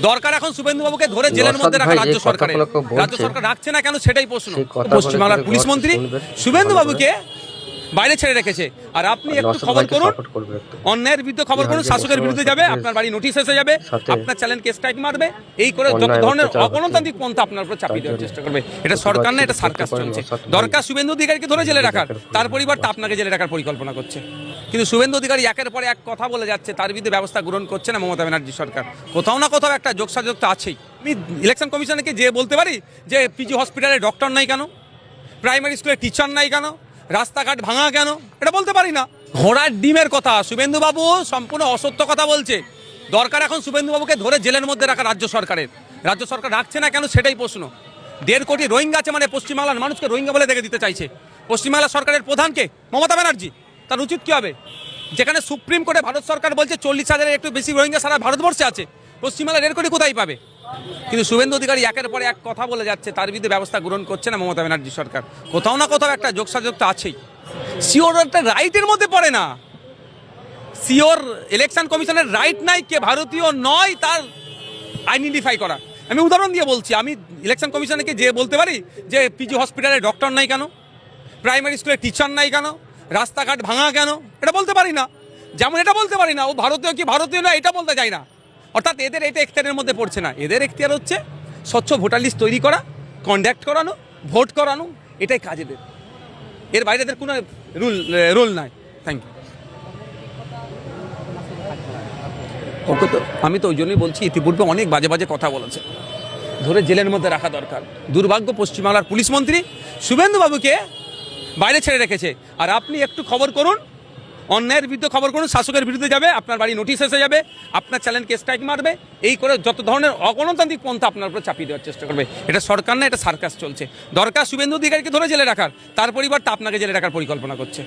দরকার এখন শুভেন্দুবাবুকে ধরে জেলের মধ্যে রাখা রাজ্য সরকার রাখছে না কেন সেটাই প্রশ্ন। পশ্চিমবাংলার পুলিশ মন্ত্রী শুভেন্দুবাবুকে বাইরে ছেড়ে রেখেছে, আর আপনি একটু খবর করুন, অন্যায়ের বিরুদ্ধে খবর করুন, শাসকের বিরুদ্ধে যাবে, আপনার বাড়ি নোটিশ এসে যাবে, আপনার চ্যানেলকে স্ট্রাইক মারবে, এই করে যত ধরনের অগণতান্ত্রিক পন্থা আপনার উপর চাপিয়ে দেওয়ার চেষ্টা করবে। এটা সরকার না, এটা সার্কাস চলছে। দরকার শুভেন্দু অধিকারীকে ধরে জেলে রাখার, তার পরিবর্তে আপনাকে জেলে রাখার পরিকল্পনা করছে। কিন্তু শুভেন্দু অধিকারী একের পর এক কথা বলে যাচ্ছে, তার বিরুদ্ধে ব্যবস্থা গ্রহণ করছে না মমতা ব্যানার্জি সরকার। কোথাও না কোথাও একটা যোগসাযোগ তো আছেই। আমি ইলেকশন কমিশনকে যে বলতে পারি যে পিজি হসপিটালে ডক্টর নাই কেন, প্রাইমারি স্কুলে টিচার নাই কেন, রাস্তাঘাট ভাঙা কেন, এটা বলতে পারি না। ঘোড়ার ডিমের কথা শুভেন্দুবাবু সম্পূর্ণ অসত্য কথা বলছে। দরকার এখন শুভেন্দুবাবুকে ধরে জেলের মধ্যে রাখা রাজ্য সরকার রাখছে না কেন সেটাই প্রশ্ন। 1.5 কোটি রোহিঙ্গা আছে, মানে পশ্চিমবাংলার মানুষকে রোহিঙ্গা বলে দেখে দিতে চাইছে। পশ্চিমবাংলা সরকারের প্রধানকে মমতা ব্যানার্জি, তার উচিত কী হবে? যেখানে সুপ্রিম কোর্টে ভারত সরকার বলছে 40,000-এর একটু বেশি রোহিঙ্গা সারা ভারতবর্ষে আছে, পশ্চিমবাংলা 1.5 কোটি কোথায় পাবে? কিন্তু শুভেন্দু অধিকারী একের পর এক কথা বলে যাচ্ছে, তার বিরুদ্ধে ব্যবস্থা গ্রহণ করছে না মমতা ব্যানার্জি সরকার। কোথাও না কোথাও একটা যোগসাযোগ তো আছেই। সিওর একটা রাইটের মধ্যে পড়ে না, সিওর ইলেকশন কমিশনের রাইট নাই কে ভারতীয় নয় তার আইডেন্টিফাই করা। আমি উদাহরণ দিয়ে বলছি, আমি ইলেকশন কমিশনকে যে বলতে পারি যে পিজি হসপিটালে ডক্টর নাই কেন, প্রাইমারি স্কুলে টিচার নাই কেন, রাস্তাঘাট ভাঙা কেন, এটা বলতে পারি না। যেমন এটা বলতে পারি না ও ভারতীয় কি ভারতীয় না, এটা বলতে চাই না। অর্থাৎ এদের এটা এখতিয়ারের মধ্যে পড়ছে না। এদের এখতিয়ার হচ্ছে স্বচ্ছ ভোটার লিস্ট তৈরি করা, কন্ডাক্ট করানো, ভোট করানো, এটাই কাজ এদের। এর বাইরে এদের কোনো রুল নাই। Thank you. ওকে, তো আমি তো ওই জন্যই বলছি, ইতিপূর্বে অনেক বাজে বাজে কথা বলেছে, ধরে জেলের মধ্যে রাখা দরকার। দুর্ভাগ্য পশ্চিমবাংলার পুলিশ মন্ত্রী শুভেন্দুবাবুকে বাইরে ছেড়ে রেখেছে, আর আপনি একটু খবর করুন, অন্যায়ের বিরুদ্ধে খবর করুন, শাসকের বিরুদ্ধে যাবে, আপনার বাড়ি নোটিশ এসে যাবে, আপনার চ্যানেলকে স্ট্রাইক মারবে, এই করে যত ধরনের অগণতান্ত্রিক পন্থা আপনার উপর চাপিয়ে দেওয়ার চেষ্টা করবে। এটা সরকার না, এটা সার্কাস চলছে। দরকার শুভেন্দু অধিকারীকে ধরে জেলে রাখার, তার পরিবর্তে আপনাকে জেলে রাখার পরিকল্পনা করছে।